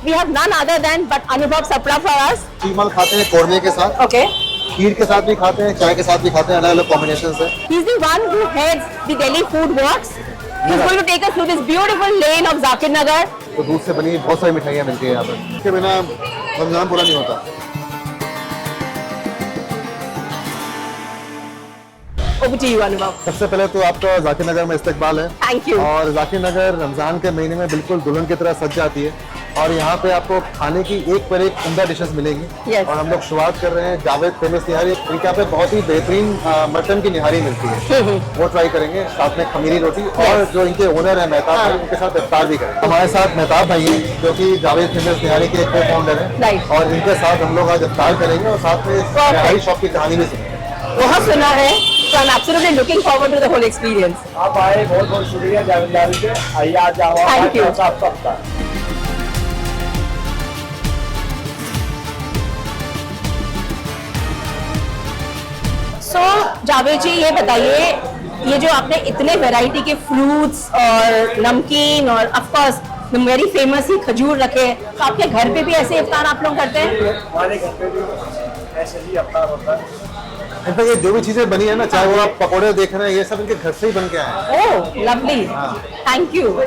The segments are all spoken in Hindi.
we have none other than but Anubhav Sapra for us. चीमल खाते हैं कोरमे के साथ, Okay. खीर के साथ भी खाते हैं, चाय के साथ भी खाते हैं, अलग अलग कॉम्बिनेशन से। He's the one who heads the Delhi Food Works. He's going to take us through this beautiful lane of Zakir Nagar. तो दूध से बनी बहुत सारी मिठाइयाँ मिलती है यहाँ पर, इसके बिना रमजान पूरा नहीं होता। Over to you, Anubhav. सबसे पहले तो आपका जाकिर नगर में इस्तकबाल है। Thank you. और जाकिर नगर रमजान के महीने में बिल्कुल दुल्हन की तरह सज जाती है और यहाँ पे आपको खाने की एक पर एक उम्दा डिशेस मिलेंगी। Yes. और हम लोग शुरुआत कर रहे हैं जावेद फेमस निहारी, इनके यहाँ पे बहुत ही बेहतरीन मटन की निहारी मिलती है, वो ट्राई करेंगे, साथ में खमीरी रोटी। और जो इनके ओनर है मेहताब भाई, उनके साथ इफ्तार भी करेंगे। हमारे साथ मेहताब भाई हैं जो कि जावेद फेमस निहारी के को फाउंडर है। Right. और इनके साथ हम लोग आज इफ्तार करेंगे और साथ में इस निहारी शॉप की कहानी भी सुनेंगे। बहुत सुना है, so I'm absolutely looking forward to the whole experience. आप आए, बहुत बहुत शुक्रिया जावेद से। आइए आज जाओ। Thank you. So जावेद जी ये बताइए, ये जो आपने इतने वैरायटी के फ्रूट्स और नमकीन और ऑफ कोर्स वेरी फेमस ही खजूर रखे हैं, तो आपके घर पे भी ऐसे इफ्तार आप लोग करते हैं? हमारे घर पे भी ऐसे ही अफ्तार होता है। इनफैक्ट ये जो भी चीजें बनी है ना, चाहे वो आप पकौड़े देख रहे हैं, ये सब इनके घर से ही बन के आए हैं। ओह लवली, थैंक यू।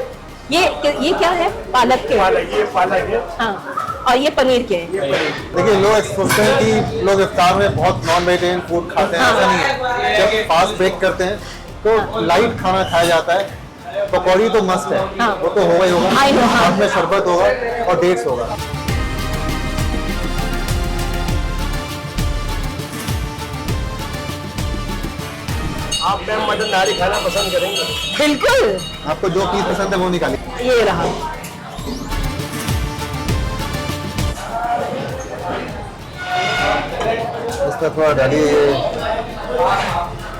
ये क्या है? पालक के? ये पालक है। हाँ, और ये पनीर के हैं। देखिए लोग सोचते हैं कि लोग इफ्तार में बहुत नॉन वेजिटेरियन फूड खाते हैं, ऐसा नहीं है। जब फास्ट ब्रेक करते हैं तो लाइट खाना खाया जाता है। पकौड़ी तो मस्त है, हाँ। वो तो होगा ही होगा, I know, हाँ। साथ में शरबत होगा और डेट्स होगा। आप मैम मटन नारी खाना पसंद करेंगे? बिल्कुल, आपको जो चीज पसंद है वो निकालिए। ये रहा। इसका थोड़ा डालिए ये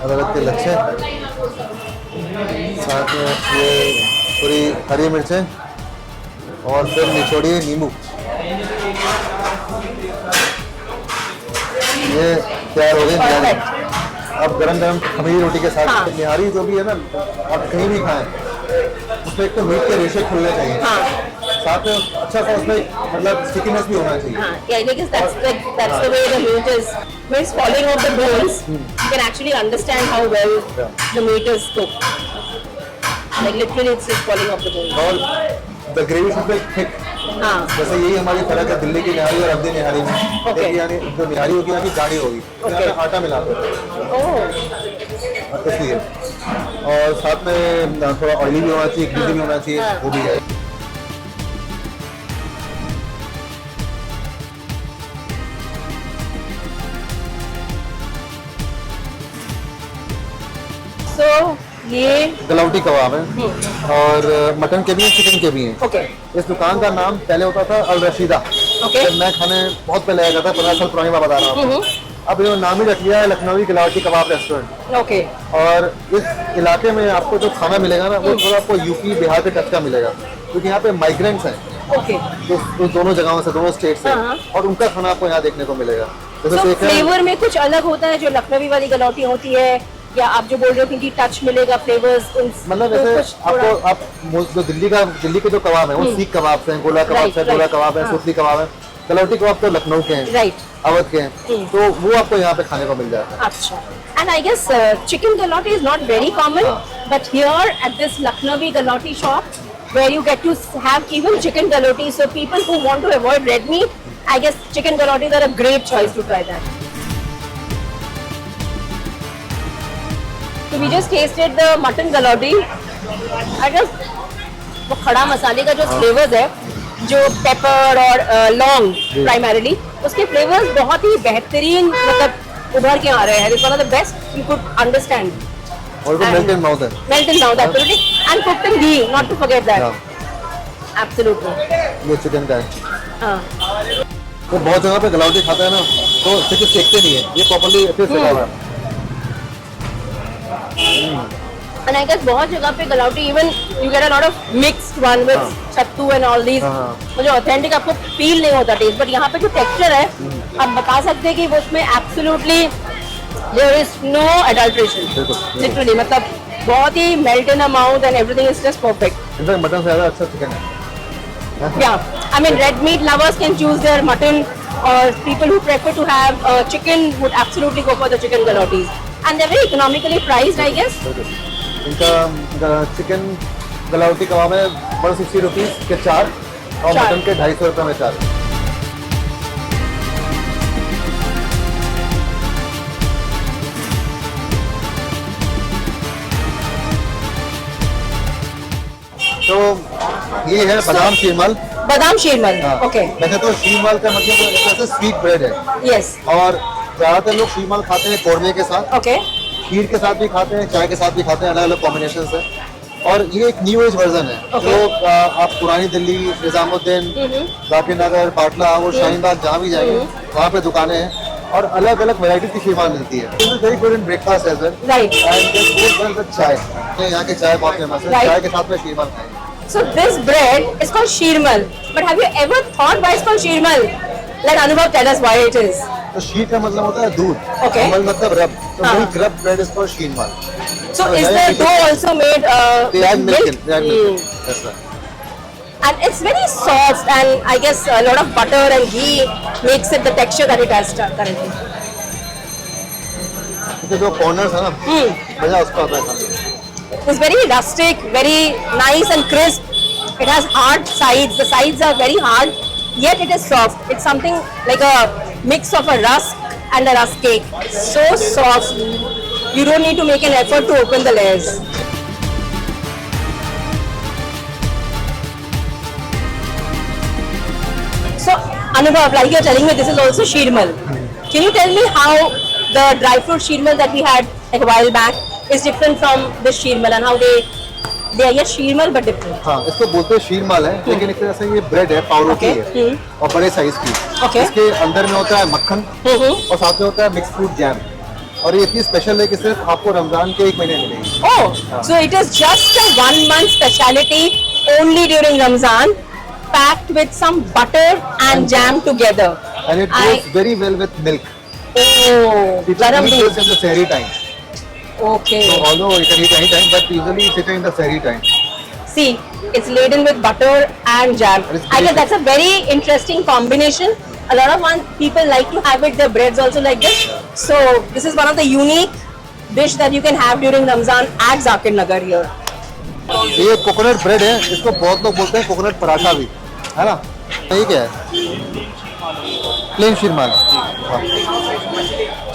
अदरक के लच्छे, साथ में ये थोड़ी हरी मिर्चें और फिर निचोड़िए नींबू। ये तैयार हो गई निहारी। अब गरम गरम खमीरी रोटी के साथ हाँ। निहारी जो भी है ना, आप कहीं भी खाएं, उसमें एक तो मीट के रेशे खुलने चाहिए, हाँ। साथ में अच्छा सा उसमें मतलब स्टिकीनेस भी होना चाहिए। Yeah, because that's the way the meat is. When it's falling off the bones, you can actually understand how well the meat is cooked. Like literally, it's just falling off the bones. और the gravy should be thick. हाँ, जैसे यही हमारी फर्क है दिल्ली की निहारी और अवधी निहारी में। Okay. देखिए यानी जो निहारी होगी यहाँ की गाढ़ी होगी, यहाँ पे आटा मिलाते हैं ओह, इसलिए। और साथ में थोड़ा ऑयली भी होना चाहिए, ग्रीसी भी होना चाहिए, वो भी है। so ये गलौटी कबाब है और मटन के भी हैं, चिकन के भी हैं। okay, इस दुकान का नाम पहले होता था अल रशीदा। Okay. जब मैं खाने बहुत पहले आया था, 15 साल पुरानी बात बता रहा हूँ। अब इन्होंने नाम ही रख लिया है लखनवी गलौटी कबाब रेस्टोरेंट। okay, और इस इलाके में आपको जो खाना मिलेगा ना, वो थोड़ा आपको यूपी बिहार के टच का मिलेगा, क्योंकि यहाँ पे माइग्रेंट्स हैं okay. जो दोनों जगहों से, दोनों स्टेट से, हाँ। और उनका खाना आपको यहाँ देखने को मिलेगा। जैसे So देख रहे हैं, फ्लेवर में कुछ अलग होता है जो लखनवी वाली गलौटी होती है, या आप जो बोल रहे हो कि टच मिलेगा फ्लेवर्स? मतलब जैसे आपको आप जो दिल्ली के जो कबाब है वो सीख कबाब से हैं, गोला कबाब Right, से, गोला right. कबाब है, हाँ। सूतली कबाब है। गलौटी कबाब तो लखनऊ के हैं, राइट, अवध के हैं, तो वो आपको यहाँ पे खाने को मिल जाता है। अच्छा। And I guess chicken galoti is not very common, but here at this Lucknowi galoti shop, where you get to have even chicken galoti, so people who want to avoid red meat, I guess chicken galotis are a great choice to try that. So we just tasted the mutton galoti. I guess वो खड़ा मसाले का जो फ्लेवर्स है, जो पेपर और लौंग प्राइमरीली, उसके फ्लेवर्स बहुत ही बेहतरीन मतलब उभर के आ रहे हैं। It's one of the best you could understand. और वो मेल्ट इन माउथ है। Melt in mouth, absolutely. And cooked in ghee, not to forget that. हाँ, Absolutely. ये चिकन का है। हाँ, तो बहुत जगह पे गलौटी खाता है ना, तो चिकन सेकते नहीं है, ये प्रॉपर्ली अच्छे से सेका हुआ है। and I guess बहुत जगह पे galouti even you get a lot of mixed one with sattu and all these. हाँ। मुझे ऑथेंटिक आपको फील नहीं होता टेस्ट, बट यहाँ पे जो टेक्सचर है आप बता सकते हैं कि वो उसमें absolutely there is no adulteration, बिल्कुल। लिटरली मतलब बहुत ही melt in the mouth and everything is just perfect. In fact mutton से ज़्यादा अच्छा चिकन है। या I mean, red meat lovers can choose their mutton, or people who prefer to have chicken would absolutely go for the chicken galotis. And they're very economically priced, I guess. इनका चिकन गलावटी कबाब है 160 रुपीज के 4 और चार। मटन के 250 रुपए में 4। तो ये है बादाम शीरमाल। Badam sheermal. हाँ। Okay. वैसे तो शीरमाल का मतलब एक तरह से स्वीट ब्रेड है Yes. और ज्यादातर लोग शीरमाल खाते हैं कौरमे के साथ, Okay. खीर के साथ भी खाते हैं, चाय के साथ भी खाते हैं, अलग अलग कॉम्बिनेशन है। और ये एक न्यू एज वर्जन है Okay. जो आप पुरानी दिल्ली, निजामुद्दीन, जाकिर नगर, पाटला और शाहीन बाग जहाँ भी जाएंगे वहाँ पे दुकानें हैं और अलग अलग वैरायटी की शीरमाल मिलती है। This is very good in breakfast as well Right. And this good well with chai. यहाँ की चाय बहुत फेमस है, Right. चाय के साथ में शीरमाल खाएंगे। So this bread is called sheermal. But have you ever thought why it's called sheermal? Let Anubhav tell us why it is. तो शीर का मतलब होता है दूध, Okay. मल मतलब रब, तो हाँ. मिल्क रब bread is called sheermal. So is yeah, the yeah, dough also made They add with milk in, they add milk in. Mm. That's right. And it's very soft, and I guess a lot of butter and ghee makes it the texture that it has currently. क्योंकि जो कॉर्नर्स है ना, मजा उसका आता है खाने में। It's very rustic, very nice and crisp. It has hard sides. The sides are very hard, yet it is soft. It's something like a mix of a rusk and a rusk cake. So soft. You don't need to make an effort to open the layers. So, Anubhav, like you're telling me, this is also sheermal. Can you tell me how the dry fruit sheermal that we had like a while back is different from this sheermal, and how they are yes sheermal but different? हाँ, इसको बोलते हैं शीरमाल है, लेकिन एक तरह से ये ब्रेड है, पाव रोटी Okay. है और बड़े साइज की। Okay. इसके अंदर में होता है मक्खन और साथ में होता है मिक्स फ्रूट जैम। और ये इतनी स्पेशल है कि सिर्फ आपको रमजान के एक महीने मिलेगी। Oh, so it is just a 1 month speciality only during Ramzan, packed with some butter and jam together. And it goes very well with milk. Oh, People garam eat doodh. this in the sehri time. Okay. So although you can eat any time, but usually it's in the sehri time. See, it's laden with butter and jam. And it's I guess delicious. that's a very interesting combination. A lot of people like to have it, their breads also like this. So this is one of the unique dish that you can have during Ramzan at Zakir Nagar here. ये कोकोनट ब्रेड है, इसको बहुत लोग बोलते हैं कोकोनट पराठा भी, है ना? ये क्या है? प्लेन शीरमाल, हाँ।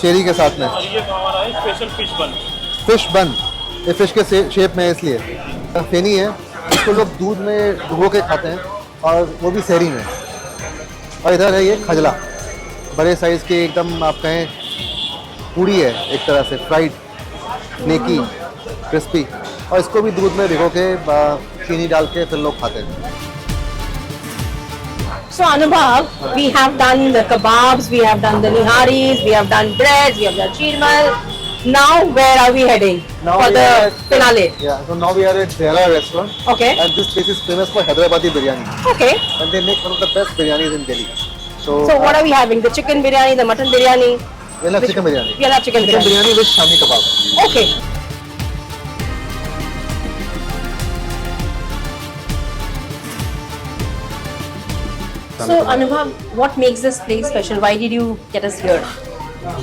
चेरी के साथ में। ये हमारा है स्पेशल फिश बन। फिश बन, ये फिश के शेप में है इसलिए। फेनी है, इसको लोग दूध में डुबो के खाते हैं और वो भी सहरी में। और इधर है ये खजला, बड़े साइज के एकदम आप कहें पूड़ी है एक तरह से, फ्राइड, नेकी, क्रिस्पी। और इसको भी दूध में भिगो के चीनी डाल के फिर लोग खाते हैं। So Anubhav, we have done the kebabs, we have done the niharis, we have done breads, we have done sheermal. Now where are we heading for we the are at- finale? Yeah, so now we are at Zehra restaurant. Okay. And this place is famous for Hyderabadi biryani. Okay. And they make one of the best biryanis in Delhi. So what are we having? The chicken biryani, the mutton biryani? we'll have chicken biryani. We'll have chicken Chicken biryani. biryani with shami kebab. Okay. So Anubhav, what makes this place special? Why did you get us here?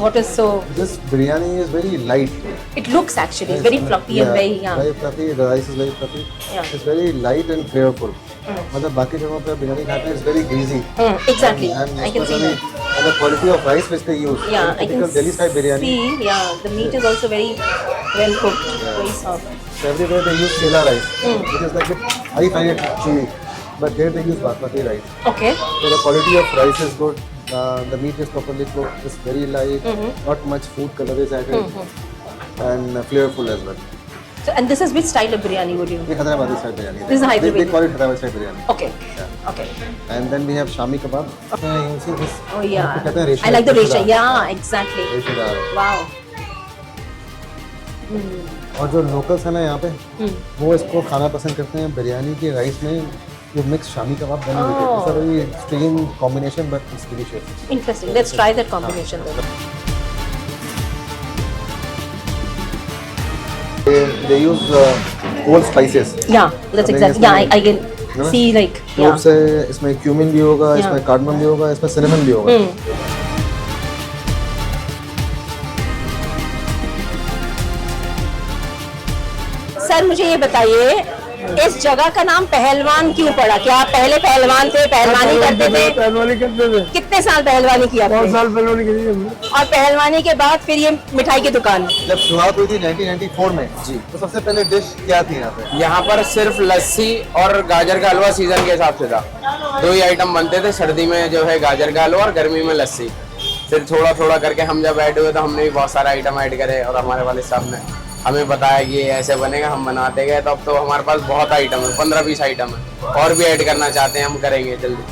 What is so? This biryani is very light. It looks actually very fluffy and very very fluffy. The rice is very fluffy. Yeah. It's very light and flavorful. मतलब बाकी जगहों पे बिरयानी खाते हैं, it's very greasy. Exactly. And I can see especially that. and the quality of rice which they use. Yeah, I typical can Delhi style biryani. see. Yeah, the meat is also very well cooked, very soft. So everywhere they use Sela rice, which is like I find it chewy, but there they use basmati rice. Okay. So the quality of rice is good. The meat is properly cooked. It's very light. Not much food color is added, and flavorful as well. So, and this is which style of biryani would you? ये Hyderabadi style biryani. This is Hyderabadi. They call it Hyderabadi style biryani. Okay. Yeah. Okay. And then we have shami kebab. You see this? Oh yeah. इसको कहते हैं रेशे- I like the resha. रेशेदार। Yeah, exactly. रेशेदार। Wow. और जो लोकल्स है ना यहाँ पे, वो इसको खाना पसंद करते हैं बिरयानी के राइस में जो मिक्स शामी कबाब बने हुए थे। It's a very extreme combination, but it's delicious. Interesting. Let's try that combination then. They use whole spices. Yeah, that's exactly. Yeah, I can. see like cloves है, इसमें क्यूमिन भी होगा, Yeah. इसमें कार्डमम भी होगा, इसमें सिनेमन भी होगा। सर मुझे ये बताइए इस जगह का नाम पहलवान क्यों पड़ा? क्या आप पहले पहलवान थे, पहलवानी करते थे? पहलवानी करते थे, कितने साल पहलवानी की आपने? 4 साल पहलवानी की थी हमने। और पहलवानी के बाद फिर ये मिठाई की दुकान। जब शुरुआत हुई थी 1994 में जी, तो सबसे पहले डिश क्या थी यहाँ पे? यहाँ पर सिर्फ लस्सी और गाजर का हलवा सीजन के हिसाब से था। 2 ही आइटम बनते थे, सर्दी में जो है गाजर का हलवा और गर्मी में लस्सी। फिर थोड़ा थोड़ा करके हम जब ऐड हुए तो हमने भी बहुत सारे आइटम ऐड करे और हमारे वाले साहब ने हमें बताया कि ये ऐसे बनेगा, हम बनाते गए। तो अब तो हमारे पास बहुत आइटम है, 15-20 आइटम है, और भी ऐड करना चाहते हैं, हम करेंगे जल्दी।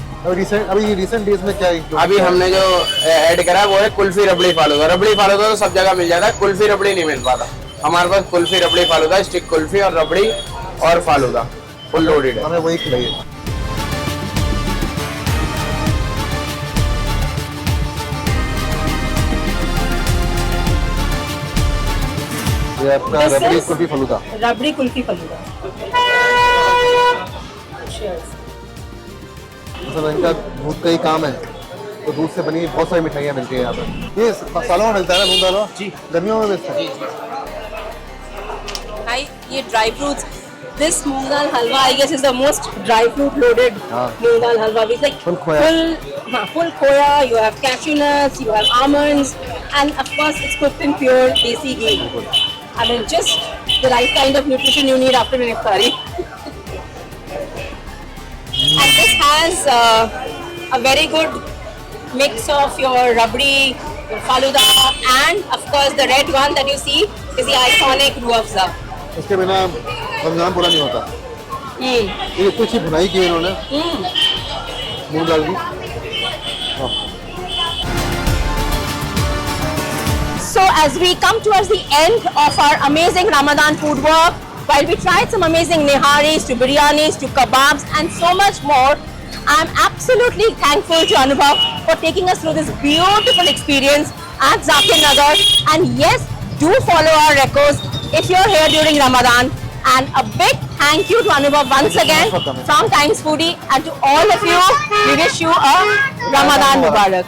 अभी रिसेंट डेज में क्या include अभी किया है? हमने जो ऐड करा है वो है कुल्फी रबड़ी फालूदा। रबड़ी फालूदा तो सब जगह मिल जाता है, कुल्फी रबड़ी नहीं मिल पाता। हमारे पास कुल्फी रबड़ी फालूदा, स्टिक कुल्फी और रबड़ी और फालूदा फुल लोडेड है। हमें वही खिलाइए। ये आपका This rabri is- kulfi falooda. रबड़ी कुल्फी फलूदा। मतलब इनका दूध का ही काम है, तो दूध से बनी बहुत सारी मिठाइयाँ मिलती है यहाँ पर। ये सालों में मिलता है ना मूंग दाल हलवा? जी। गर्मियों में मिलता है? भाई ये dry fruits, this moong dal halwa I guess is the most dry fruit loaded हाँ। moong dal halwa with like Full khoya. full khoya, you have cashew nuts, you have almonds, and of course it's cooked in pure desi ghee. I mean just the right kind of nutrition you need after an iftari. And this has a very good mix of your rabdi, your faluda, and of course the red one that you see is the iconic ruh afza. इसके बिना रमजान पूरा नहीं होता। ये कुछ ही भुनाई की है इन्होंने मूंग दाल की। So as we come towards the end of our amazing Ramadan food walk, while we tried some amazing niharis to biryanis to kebabs and so much more, I'm absolutely thankful to Anubhav for taking us through this beautiful experience at Zakir Nagar. And yes, do follow our records if you're here during Ramadan. And a big thank you to Anubhav once again from Times Foodie, and to all of you, we wish you a Ramadan Mubarak.